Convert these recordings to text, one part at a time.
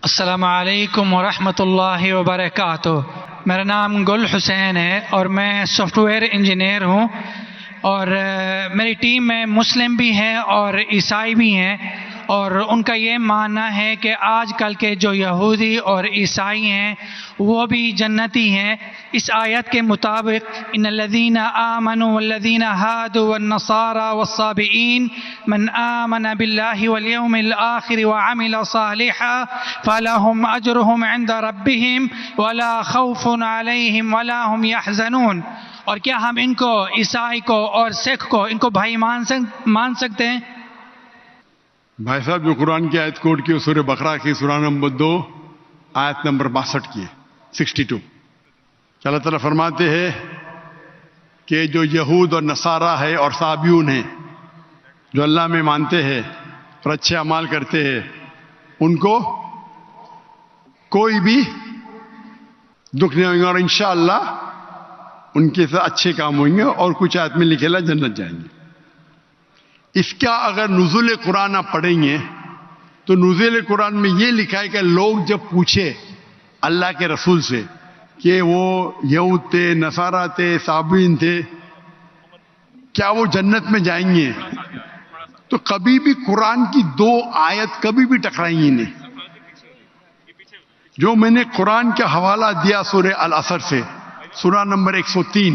السلام علیکم ورحمۃ اللہ وبرکاتہ۔ میرا نام گل حسین ہے اور میں سافٹ ویئر انجینئر ہوں، اور میری ٹیم میں مسلم بھی ہیں اور عیسائی بھی ہیں، اور ان کا یہ ماننا ہے کہ آج کل کے جو یہودی اور عیسائی ہیں وہ بھی جنتی ہیں۔ اس آیت کے مطابق ان الذین آمنوا والذین ہادوا والنصارى والصابئین من آمن باللہ والیوم الآخر وعمل صالحا فلہم اجرہم عند ربہم ولا خوف علیہم ولا هم یحزنون۔ اور کیا ہم ان کو، عیسائی کو اور سکھ کو، ان کو بھائی مان سکتے ہیں؟ بھائی صاحب جو قرآن کی آیت کوٹ کی سورہ بقرہ کی سورہ نمبر 2 آیت نمبر 62 کی 62 کہ اللہ تعالیٰ فرماتے ہیں کہ جو یہود اور نصارہ ہے اور صابیون ہیں، جو اللہ میں مانتے ہیں اور اچھے اعمال کرتے ہیں، ان کو کوئی بھی دکھ نہیں ہوگا، اور انشاءاللہ ان کے ساتھ اچھے کام ہوئیں گے، اور کچھ آیت میں لکھے جنت جائیں گے۔ اس کا اگر نزول قرآن آپ پڑھیں گے تو نزول قرآن میں یہ لکھا ہے کہ لوگ جب پوچھے اللہ کے رسول سے کہ وہ یہود تھے، نصارہ تھے، صابئین تھے، کیا وہ جنت میں جائیں گے، تو کبھی بھی قرآن کی 2 آیت کبھی بھی ٹکرائیں گی نہیں۔ جو میں نے قرآن کا حوالہ دیا سورہ العصر سے، سورہ نمبر 103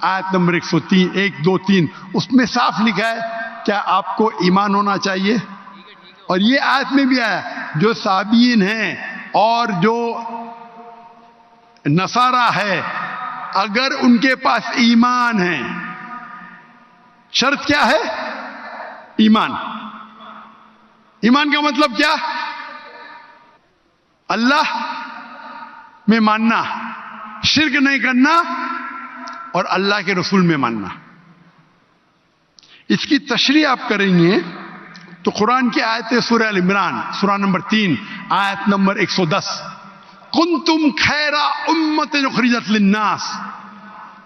آیت نمبر 103 1 2 3، اس میں صاف لکھا ہے کیا آپ کو ایمان ہونا چاہیے، اور یہ آیت میں بھی آیا جو صابئین ہیں اور جو نصارہ ہے اگر ان کے پاس ایمان ہے، شرط کیا ہے؟ ایمان۔ ایمان کا مطلب کیا؟ اللہ میں ماننا، شرک نہیں کرنا، اور اللہ کے رسول میں ماننا۔ اس کی تشریح آپ کریں گے تو قرآن کی آیت سورہ ال عمران سورہ نمبر 3 آیت نمبر 110، کنتم خیر امۃ اخرجت للناس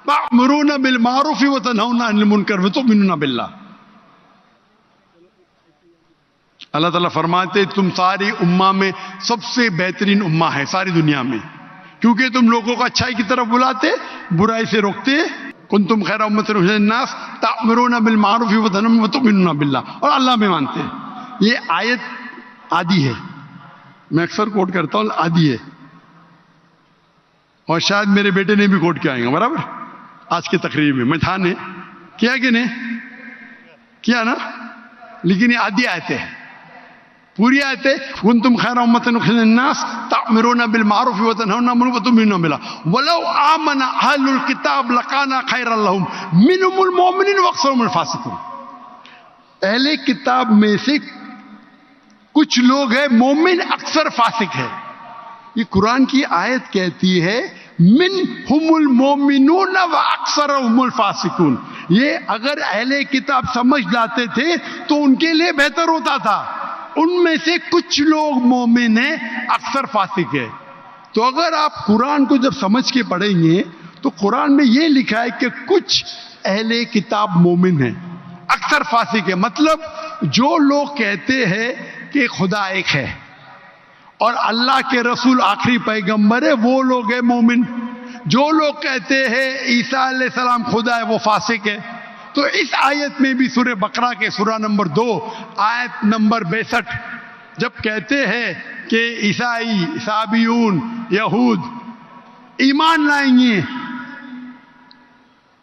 تأمرون بالمعروف وتنہون عن المنکر وتؤمنون باللہ۔ اللہ تعالیٰ فرماتے تم ساری امہ میں سب سے بہترین امہ ہے ساری دنیا میں، کیونکہ تم لوگوں کو اچھائی کی طرف بلاتے، برائی سے روکتے۔ کنتم خیر امۃ اخرجت للناس تأمرون بالمعروف وتؤمنون باللہ، اور اللہ میں مانتے۔ یہ آیت آدھی ہے، میں اکثر کوٹ کرتا ہوں، آدھی ہے، اور شاید میرے بیٹے نے بھی کوٹ کیا آئیں گا برابر آج کی تقریر میں، میں تھا نے کیا کہ نہیں کیا نا، لیکن یہ آدھی آیت ہے، پوری آیت ہے کنتم خیر امۃ اخرجت للناس تأمرون بالمعروف وتنہون عن المنکر وتؤمنون باللہ ولو آمن اہل الکتاب لکان خیرا لہم منہم المؤمنون واکثرہم الفاسقون۔ اہل کتاب میں سے کچھ لوگ ہیں مومن، اکثر فاسق ہے۔ یہ قرآن کی آیت کہتی ہے منہم المؤمنون واکثرہم الفاسقون۔ یہ اگر اہل کتاب سمجھ جاتے تھے تو ان کے لیے بہتر ہوتا تھا، ان میں سے کچھ لوگ مومن ہیں، اکثر فاسق ہے۔ تو اگر آپ قرآن کو جب سمجھ کے پڑھیں گے تو قرآن میں یہ لکھا ہے کہ کچھ اہل کتاب مومن ہیں، اکثر فاسق ہے۔ مطلب جو لوگ کہتے ہیں کہ خدا ایک ہے اور اللہ کے رسول آخری پیغمبر ہے، وہ لوگ ہیں مومن۔ جو لوگ کہتے ہیں عیسیٰ علیہ السلام خدا ہے، وہ فاسق ہے۔ تو اس آیت میں بھی سورہ بقرہ کے سورہ نمبر 2 آیت نمبر 62 جب کہتے ہیں کہ عیسائی، صابیون، یہود ایمان لائیں گے،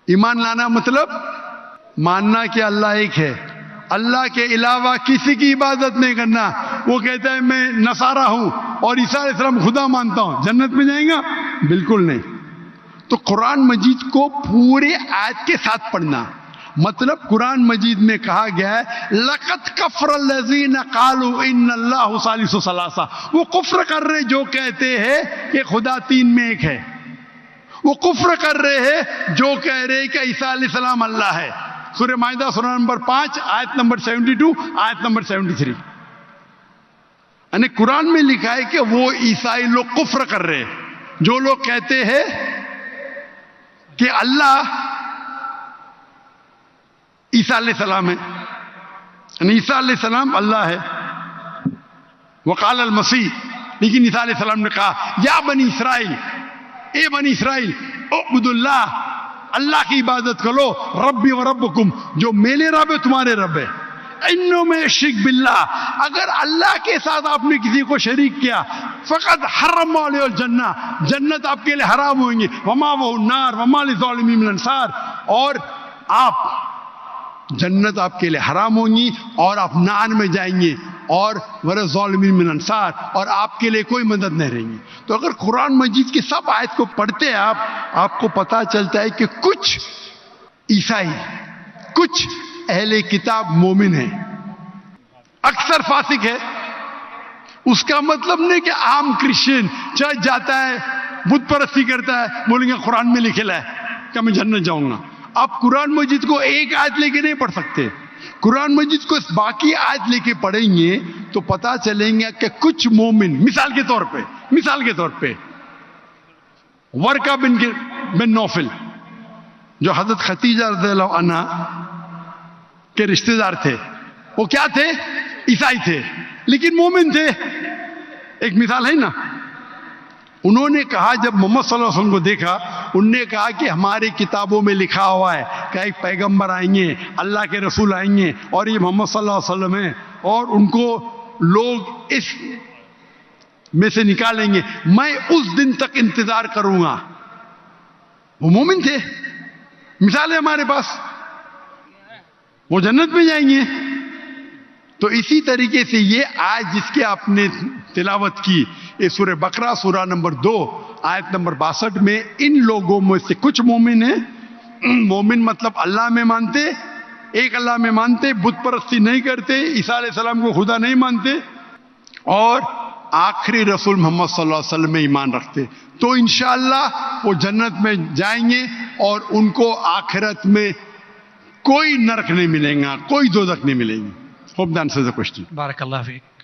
ایمان لانا مطلب ماننا کہ اللہ ایک ہے، اللہ کے علاوہ کسی کی عبادت نہیں کرنا۔ وہ کہتا ہے میں نصارہ ہوں اور عیسیٰ علیہ السلام خدا مانتا ہوں، جنت میں جائیں گا؟ بالکل نہیں۔ تو قرآن مجید کو پورے آیت کے ساتھ پڑھنا، مطلب قرآن مجید میں کہا گیا ہے لَقَدْ كَفَرَ الَّذِينَ قَالُوا إِنَّ اللَّهُ ثَالِثُ ثَلَاثَةٍ۔ وہ کفر کر رہے جو کہتے ہیں کہ خدا 3 میں ایک ہے، وہ کفر کر رہے ہیں جو کہہ رہے کہ عیسیٰ علیہ السلام اللہ ہے۔ سورہ مائدہ سورہ نمبر 5 آیت نمبر 72 آیت نمبر 73۔ یعنی قرآن میں لکھا ہے کہ وہ عیسائی لوگ کفر کر رہے ہیں جو لوگ کہتے ہیں کہ اللہ عیسیٰ علیہ السلام ہے، یعنی عیسیٰ علیہ السلام اللہ ہے۔ وقال المسیح لیکن عیسیٰ علیہ السلام نے کہا یا بنی اسرائیل، اے بنی اسرائیل، اعبدوا اللہ، اللہ کی عبادت کرو، ربی و ربکم، جو میرے رب ہے تمہارے رب ہے، انہوں میں شرک باللہ، اگر اللہ کے ساتھ آپ نے کسی کو شریک کیا، فقط حرم علیہ الجنہ، جنت آپ کے لیے حرام ہوئیں گے، وما وہ النار وما للظالمین من انصار، اور آپ جنت آپ کے لیے حرام ہوں گی اور آپ نار میں جائیں گے، اور ظالمین من انصار، اور آپ کے لیے کوئی مدد نہیں رہیں گی۔ تو اگر قرآن مجید کی سب آیت کو پڑھتے ہیں آپ کو پتہ چلتا ہے کہ کچھ عیسائی، کچھ اہل کتاب مومن ہیں، اکثر فاسق ہے۔ اس کا مطلب نہیں کہ عام کرسچن چرچ جاتا ہے، بت پرستی کرتا ہے، بولیں گے قرآن میں لکھا ہے کہ میں جنت جاؤں گا۔ آپ قرآن مجید کو ایک آیت لے کے نہیں پڑھ سکتے، قرآن مجید کو باقی آیت لے کے پڑھیں گے تو پتا چلیں گے کہ کچھ مومن، مثال کے طور پہ ورقہ بن نوفل جو حضرت خدیجہ رضی اللہ عنہ کے رشتہ دار تھے، وہ کیا تھے؟ عیسائی تھے لیکن مومن تھے۔ ایک مثال ہے نا، انہوں نے کہا جب محمد صلی اللہ علیہ وسلم کو دیکھا، انہوں نے کہا کہ ہماری کتابوں میں لکھا ہوا ہے کہ ایک پیغمبر آئیں گے، اللہ کے رسول آئیں گے، اور یہ محمد صلی اللہ علیہ وسلم ہیں، اور ان کو لوگ اس میں سے نکالیں گے، میں اس دن تک انتظار کروں گا۔ وہ مومن تھے، مثال ہے ہمارے پاس، وہ جنت میں جائیں گے۔ تو اسی طریقے سے یہ آیت جس کے آپ نے تلاوت کی، یہ سورہ بقرہ سورہ نمبر 2 آیت نمبر 62 میں ان لوگوں میں سے کچھ مومن ہیں، مومن مطلب اللہ میں مانتے، ایک اللہ میں مانتے، بت پرستی نہیں کرتے، عیسیٰ علیہ السلام کو خدا نہیں مانتے، اور آخری رسول محمد صلی اللہ علیہ وسلم میں ایمان رکھتے، تو انشاءاللہ وہ جنت میں جائیں گے، اور ان کو آخرت میں کوئی نرک نہیں ملے گا، کوئی دوزخ نہیں ملے گی۔ Hope that answers the question. بارک اللہ فیک۔